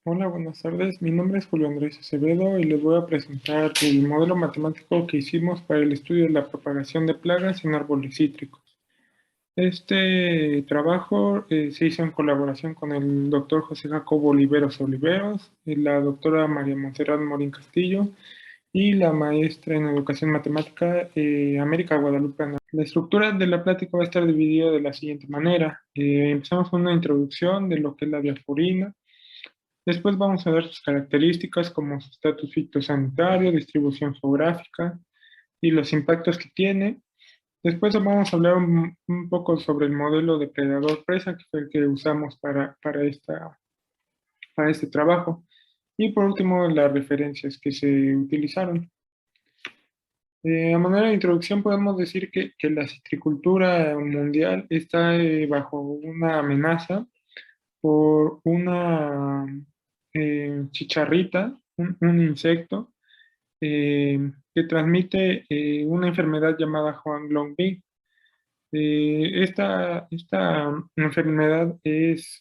Hola, buenas tardes. Mi nombre es Julio Andrés Acevedo y les voy a presentar el modelo matemático que hicimos para el estudio de la propagación de plagas en árboles cítricos. Este trabajo se hizo en colaboración con el doctor José Jacobo Oliveros Oliveros, y la doctora María Montserrat Morín Castillo y la maestra en educación matemática América Guadalupe Ana. La estructura de la plática va a estar dividida de la siguiente manera. Empezamos con una introducción de lo que es la diaforina. Después vamos a ver sus características como su estatus fitosanitario, distribución geográfica y los impactos que tiene. Después vamos a hablar un poco sobre el modelo depredador-presa, que fue el que usamos para este trabajo. Y por último, las referencias que se utilizaron. A manera de introducción, podemos decir que la citricultura mundial está bajo una amenaza por una chicharrita, un insecto que transmite una enfermedad llamada Huanglongbing. Esta enfermedad es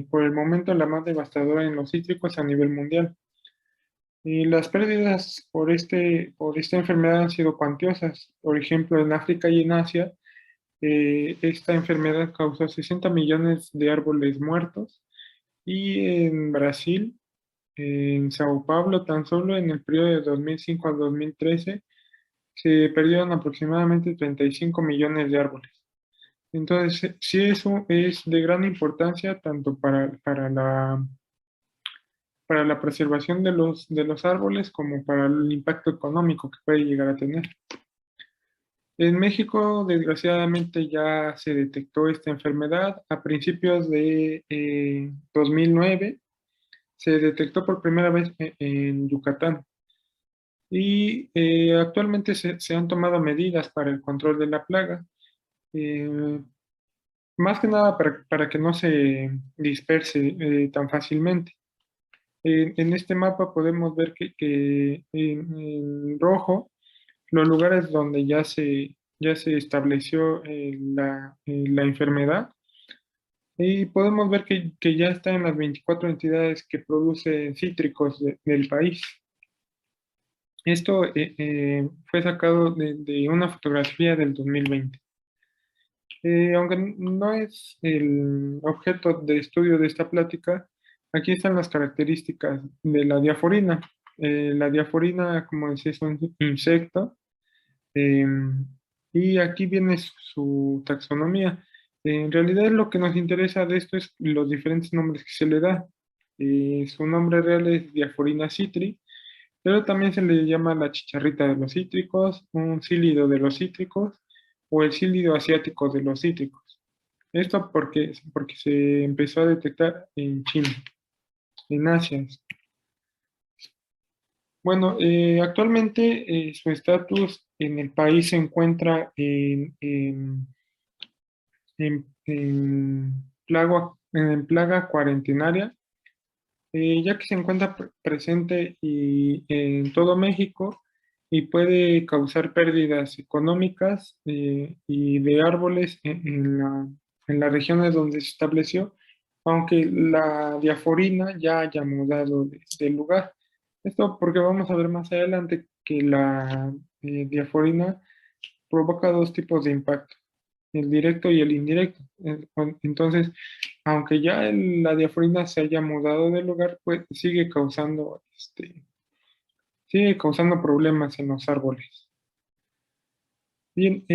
por el momento la más devastadora en los cítricos a nivel mundial. Y las pérdidas por esta enfermedad han sido cuantiosas. Por ejemplo, en África y en Asia, esta enfermedad causó 60 millones de árboles muertos. Y en Brasil, en Sao Paulo, tan solo en el periodo de 2005 a 2013, se perdieron aproximadamente 35 millones de árboles. Entonces, sí, eso es de gran importancia tanto para la preservación de los árboles como para el impacto económico que puede llegar a tener. En México, desgraciadamente, ya se detectó esta enfermedad a principios de 2009. Se detectó por primera vez en Yucatán y actualmente se han tomado medidas para el control de la plaga, eh, más que nada para que no se disperse tan fácilmente. En este mapa podemos ver que en rojo los lugares donde ya se estableció la enfermedad y podemos ver que ya está en las 24 entidades que producen cítricos del país. Esto fue sacado de una fotografía del 2020. Aunque no es el objeto de estudio de esta plática, aquí están las características de la diaforina. La diaforina, como decía, es un insecto eh, y aquí viene su taxonomía. En realidad lo que nos interesa de esto es los diferentes nombres que se le da. Su nombre real es Diaforina citri, pero también se le llama la chicharrita de los cítricos, un cílido de los cítricos o el cílido asiático de los cítricos. Esto porque se empezó a detectar en China, en Asia. Bueno, actualmente su estatus en el país se encuentra en plaga cuarentenaria, ya que se encuentra presente en todo México y puede causar pérdidas económicas y de árboles en las regiones donde se estableció, aunque la diaforina ya haya mudado del lugar. Esto porque vamos a ver más adelante que la diaforina provoca dos tipos de impacto, el directo y el indirecto. Entonces, aunque ya la diaforina se haya mudado del lugar, pues sigue causando problemas en los árboles. Bien,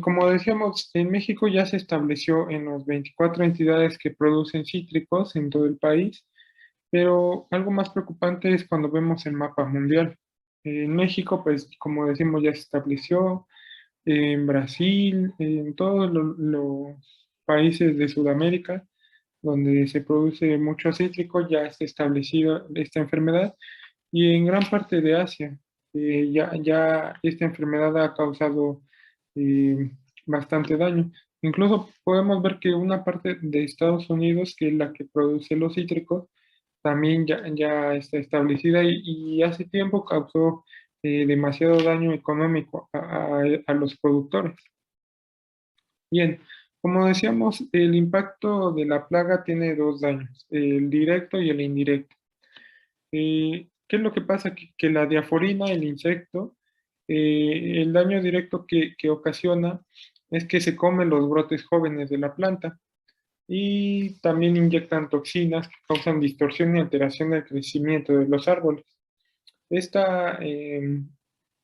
como decíamos, en México ya se estableció en las 24 entidades que producen cítricos en todo el país, pero algo más preocupante es cuando vemos el mapa mundial. En México, pues como decimos, ya se estableció, en Brasil, en todos los países de Sudamérica, donde se produce mucho cítrico, ya está establecida esta enfermedad, y en gran parte de Asia, ya esta enfermedad ha causado eh, bastante daño. Incluso podemos ver que una parte de Estados Unidos, que es la que produce los cítricos, también ya está establecida y hace tiempo causó demasiado daño económico a los productores. Bien, como decíamos, el impacto de la plaga tiene dos daños, el directo y el indirecto. ¿Qué es lo que pasa? Que la diaforina, el insecto, el daño directo que ocasiona es que se comen los brotes jóvenes de la planta y también inyectan toxinas que causan distorsión y alteración del crecimiento de los árboles. Esta,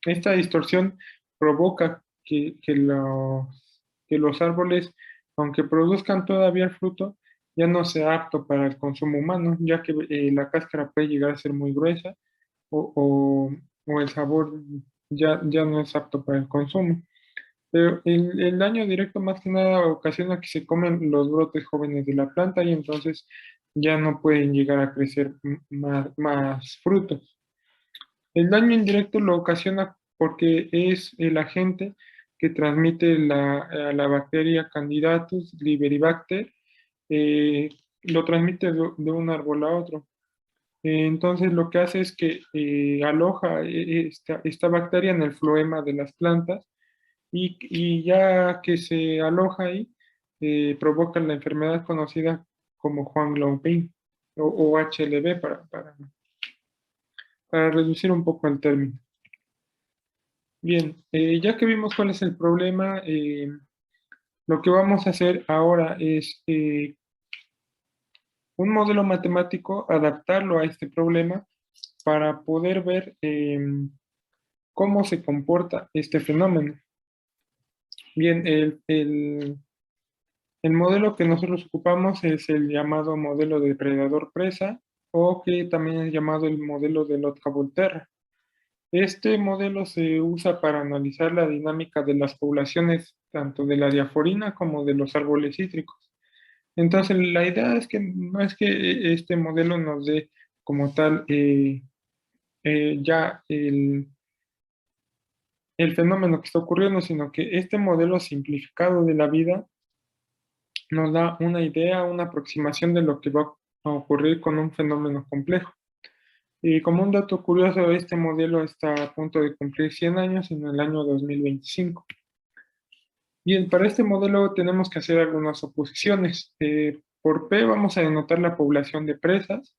esta distorsión provoca que los árboles, aunque produzcan todavía el fruto, ya no sea apto para el consumo humano, ya que la cáscara puede llegar a ser muy gruesa o, o- o el sabor ya no es apto para el consumo. Pero el daño directo más que nada ocasiona que se comen los brotes jóvenes de la planta y entonces ya no pueden llegar a crecer más frutos. El daño indirecto lo ocasiona porque es el agente que transmite la bacteria Candidatus liberibacter, eh, lo transmite de un árbol a otro. Entonces lo que hace es que aloja esta bacteria en el floema de las plantas y ya que se aloja ahí, provoca la enfermedad conocida como Juan Blaupin o HLB para reducir un poco el término. Bien, ya que vimos cuál es el problema, lo que vamos a hacer ahora es un modelo matemático, adaptarlo a este problema para poder ver cómo se comporta este fenómeno. Bien, el modelo que nosotros ocupamos es el llamado modelo depredador-presa o que también es llamado el modelo de Lotka-Volterra. Este modelo se usa para analizar la dinámica de las poblaciones tanto de la diaforina como de los árboles cítricos. Entonces, la idea es que no es que este modelo nos dé como tal ya el fenómeno que está ocurriendo, sino que este modelo simplificado de la vida nos da una idea, una aproximación de lo que va a ocurrir con un fenómeno complejo. Y como un dato curioso, este modelo está a punto de cumplir 100 años en el año 2025. Bien, para este modelo tenemos que hacer algunas suposiciones. Por P vamos a denotar la población de presas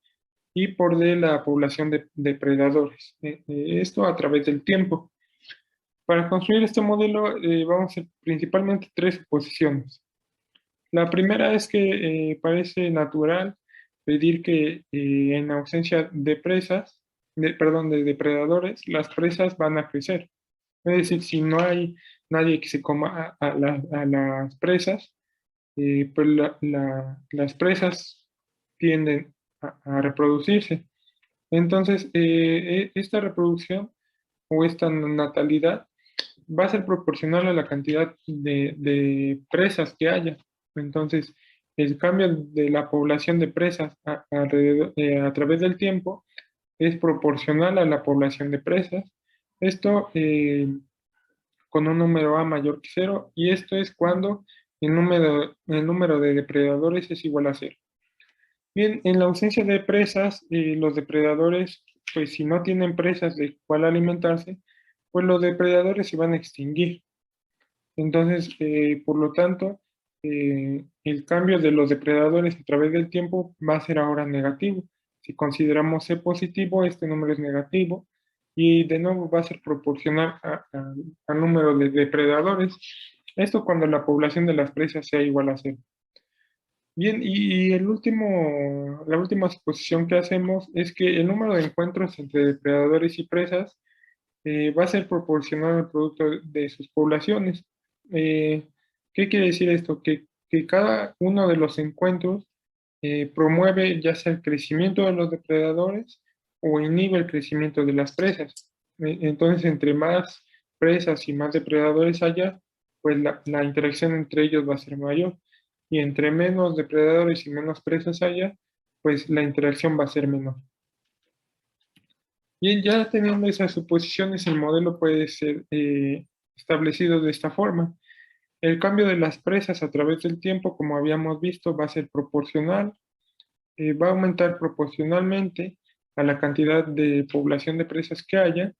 y por D la población de depredadores. Esto a través del tiempo. Para construir este modelo vamos a hacer principalmente tres suposiciones. La primera es que parece natural pedir que en ausencia de presas, perdón, de depredadores, las presas van a crecer. Es decir, si no hay nadie que se coma a las presas, pues las presas tienden a reproducirse. Entonces, esta reproducción o esta natalidad va a ser proporcional a la cantidad de presas que haya. Entonces, el cambio de la población de presas a través del tiempo es proporcional a la población de presas. Esto con un número A mayor que cero, y esto es cuando el número de depredadores es igual a cero. Bien, en la ausencia de presas, los depredadores, pues si no tienen presas de cuál alimentarse, pues los depredadores se van a extinguir. Entonces, por lo tanto, el cambio de los depredadores a través del tiempo va a ser ahora negativo. Si consideramos C positivo, este número es negativo y de nuevo va a ser proporcional al número de depredadores. Esto cuando la población de las presas sea igual a cero. Bien, y la última suposición que hacemos es que el número de encuentros entre depredadores y presas va a ser proporcional al producto de sus poblaciones. Eh, ¿Qué quiere decir esto? Que cada uno de los encuentros promueve ya sea el crecimiento de los depredadores o inhibe el crecimiento de las presas. Entonces, entre más presas y más depredadores haya, pues la interacción entre ellos va a ser mayor. Y entre menos depredadores y menos presas haya, pues la interacción va a ser menor. Bien, ya teniendo esas suposiciones, el modelo puede ser establecido de esta forma. El cambio de las presas a través del tiempo, como habíamos visto, va a ser proporcional, va a aumentar proporcionalmente a la cantidad de población de presas que haya,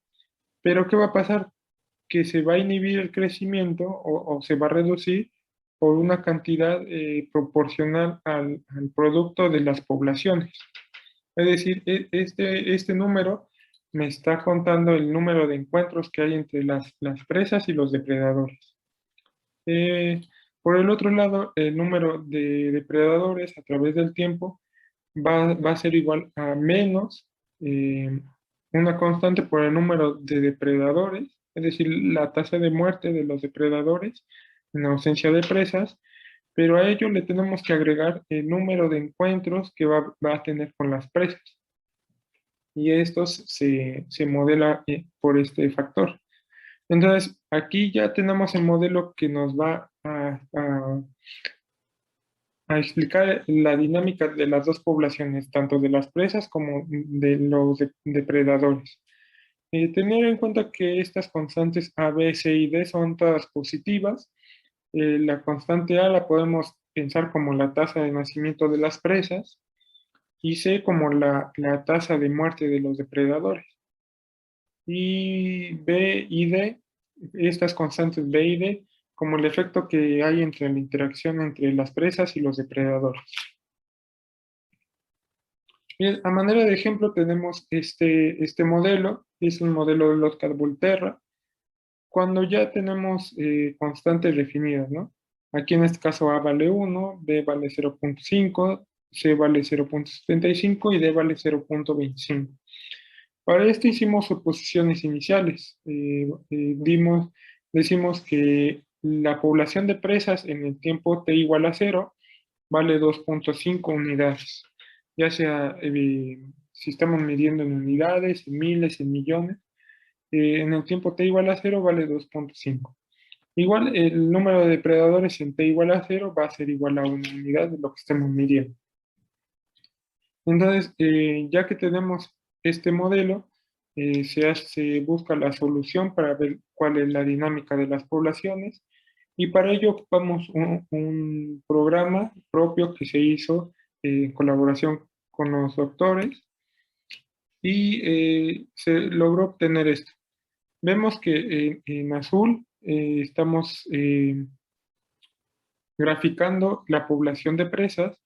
pero ¿qué va a pasar? Que se va a inhibir el crecimiento o se va a reducir por una cantidad proporcional al producto de las poblaciones. Es decir, este número me está contando el número de encuentros que hay entre las presas y los depredadores. Eh, por el otro lado, el número de depredadores a través del tiempo va a ser igual a menos eh, una constante por el número de depredadores, es decir, la tasa de muerte de los depredadores en ausencia de presas, pero a ello le tenemos que agregar el número de encuentros que va a tener con las presas, y estos se modela por este factor. Entonces, aquí ya tenemos el modelo que nos va a explicar la dinámica de las dos poblaciones, tanto de las presas como de los depredadores. Tener en cuenta que estas constantes A, B, C y D son todas positivas. La constante A la podemos pensar como la tasa de nacimiento de las presas y C como la tasa de muerte de los depredadores. Y B y D, estas constantes B y D, como el efecto que hay entre la interacción entre las presas y los depredadores. Bien, a manera de ejemplo tenemos este modelo, es un modelo de Lotka-Volterra, cuando ya tenemos constantes definidas, ¿no? Aquí en este caso A vale 1, B vale 0.5, C vale 0.75 y D vale 0.25. Para esto hicimos suposiciones iniciales. Decimos que la población de presas en el tiempo t igual a 0 vale 2.5 unidades, ya sea si estamos midiendo en unidades, en miles, en millones. En el tiempo t igual a 0 vale 2.5. Igual el número de depredadores en t igual a 0 va a ser igual a una unidad de lo que estemos midiendo. Entonces, ya que tenemos este modelo, se busca la solución para ver cuál es la dinámica de las poblaciones, y para ello ocupamos un programa propio que se hizo en colaboración con los doctores, y se logró obtener esto. Vemos que en azul estamos graficando la población de presas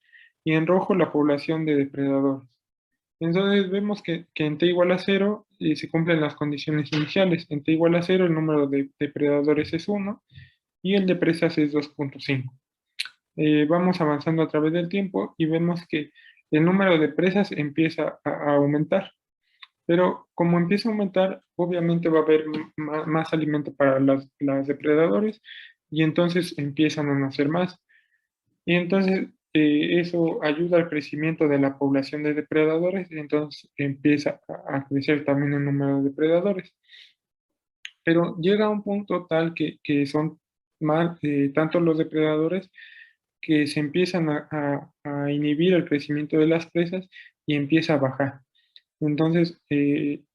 y en rojo la población de depredadores. Entonces vemos que en t igual a 0 se cumplen las condiciones iniciales. En t igual a 0 el número de depredadores es 1 y el de presas es 2.5. Vamos avanzando a través del tiempo y vemos que el número de presas empieza a aumentar. Pero como empieza a aumentar, obviamente va a haber más alimento para las depredadores, y entonces empiezan a nacer más. Y entonces eso ayuda al crecimiento de la población de depredadores, y entonces empieza a crecer también el número de depredadores. Pero llega un punto tal que son más, tanto los depredadores que se empiezan a inhibir el crecimiento de las presas y empieza a bajar. Entonces,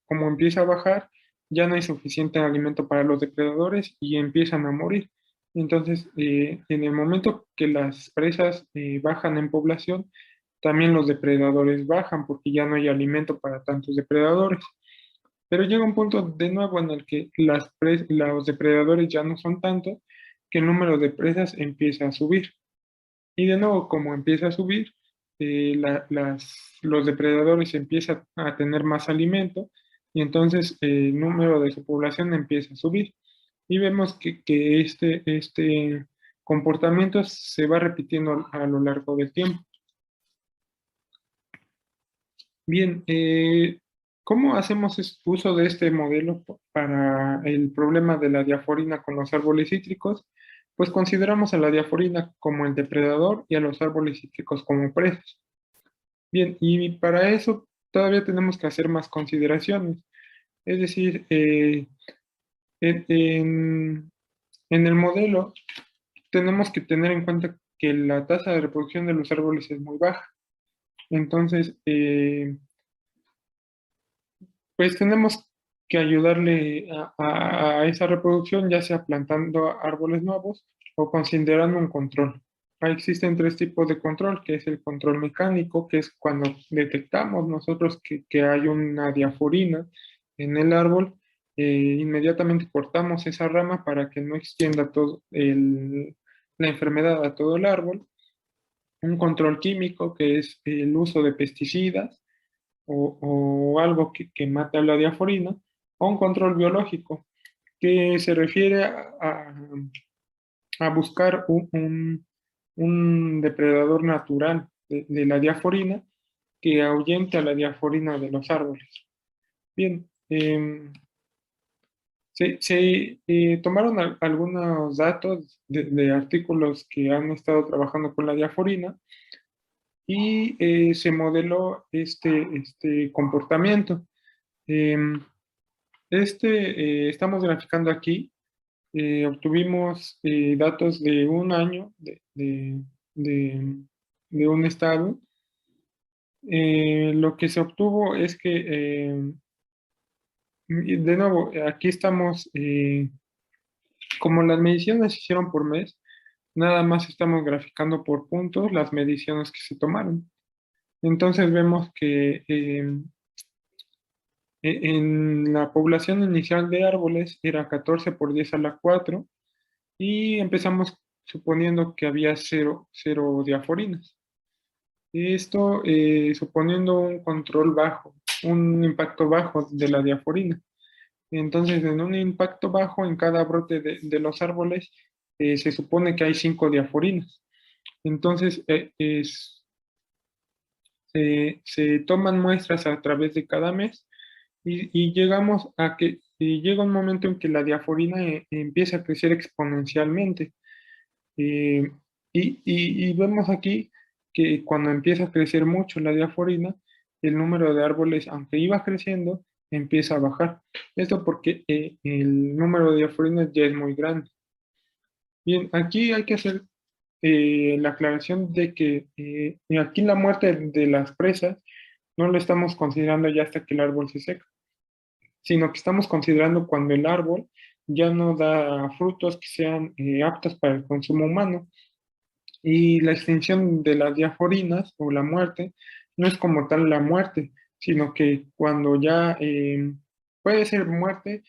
como empieza a bajar, ya no hay suficiente alimento para los depredadores y empiezan a morir. Entonces, en el momento que las presas bajan en población, también los depredadores bajan porque ya no hay alimento para tantos depredadores. Pero llega un punto de nuevo en el que los depredadores ya no son tantos, que el número de presas empieza a subir. Y de nuevo, como empieza a subir, los depredadores empiezan a tener más alimento, y entonces el número de su población empieza a subir. Y vemos que este comportamiento se va repitiendo a lo largo del tiempo. Bien, ¿cómo hacemos uso de este modelo para el problema de la diaforina con los árboles cítricos? Pues consideramos a la diaforina como el depredador y a los árboles cítricos como presas. Bien, y para eso todavía tenemos que hacer más consideraciones. Es decir, en, en- en el modelo tenemos que tener en cuenta que la tasa de reproducción de los árboles es muy baja. Entonces, pues tenemos que ayudarle a esa reproducción, ya sea plantando árboles nuevos o considerando un control. Ahí existen tres tipos de control, que es el control mecánico, que es cuando detectamos nosotros que hay una diaforina en el árbol, inmediatamente cortamos esa rama para que no extienda la enfermedad a todo el árbol. Un control químico, que es el uso de pesticidas, o algo que mate a la diaforina, o un control biológico, que se refiere a buscar un depredador natural de la diaforina que ahuyente a la diaforina de los árboles. Bien, se tomaron algunos datos de artículos que han estado trabajando con la diaforina y se modeló este comportamiento. Em, estamos graficando aquí, obtuvimos datos de un año de- de un estado. Lo que se obtuvo es que, y de nuevo, aquí estamos, como las mediciones se hicieron por mes, nada más estamos graficando por puntos las mediciones que se tomaron. Entonces vemos que en la población inicial de árboles era 14 por 10 a la 4 y empezamos suponiendo que había cero diaforinas. Esto suponiendo un control bajo, un impacto bajo de la diaforina. Entonces, en un impacto bajo en cada brote de los árboles, se supone que hay 5 diaforinas. Entonces, se toman muestras a través de cada mes y llegamos a que llega un momento en que la diaforina empieza a crecer exponencialmente. Eh, y vemos aquí que cuando empieza a crecer mucho la diaforina, el número de árboles, aunque iba creciendo, empieza a bajar. Esto porque el número de diaforinas ya es muy grande. Bien, aquí hay que hacer la aclaración de que aquí la muerte de las presas no lo estamos considerando ya hasta que el árbol se seca, sino que estamos considerando cuando el árbol ya no da frutos que sean aptos para el consumo humano. Y la extinción de las diaforinas o la muerte no es como tal la muerte, sino que cuando ya puede ser muerte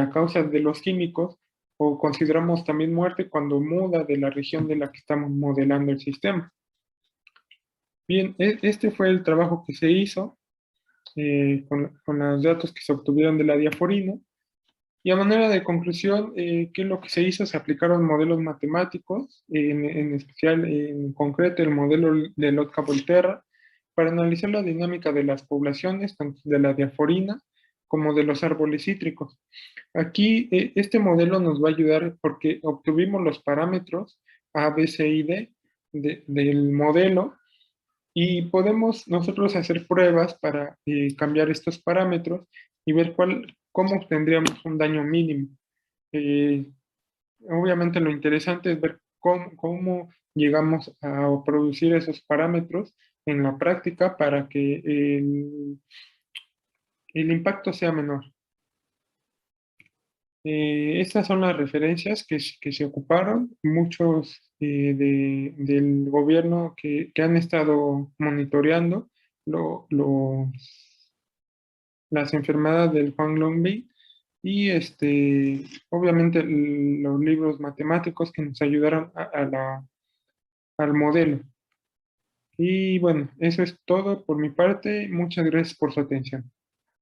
a causa de los químicos o consideramos también muerte cuando muda de la región de la que estamos modelando el sistema. Bien, este fue el trabajo que se hizo con los datos que se obtuvieron de la diaforina. Y a manera de conclusión, ¿qué es lo que se hizo? Se aplicaron modelos matemáticos, en especial, en concreto, el modelo de Lotka-Volterra, para analizar la dinámica de las poblaciones, tanto de la diaforina como de los árboles cítricos. Aquí, este modelo nos va a ayudar porque obtuvimos los parámetros A, B, C y D del modelo y podemos nosotros hacer pruebas para cambiar estos parámetros y ver cómo obtendríamos un daño mínimo. Eh, Obviamente lo interesante es ver cómo llegamos a producir esos parámetros en la práctica para que el impacto sea menor. Estas son las referencias que se ocuparon, muchos del gobierno que han estado monitoreando los las enfermedades del Juan Longby y obviamente los libros matemáticos que nos ayudaron al modelo. Y bueno, eso es todo por mi parte. Muchas gracias por su atención.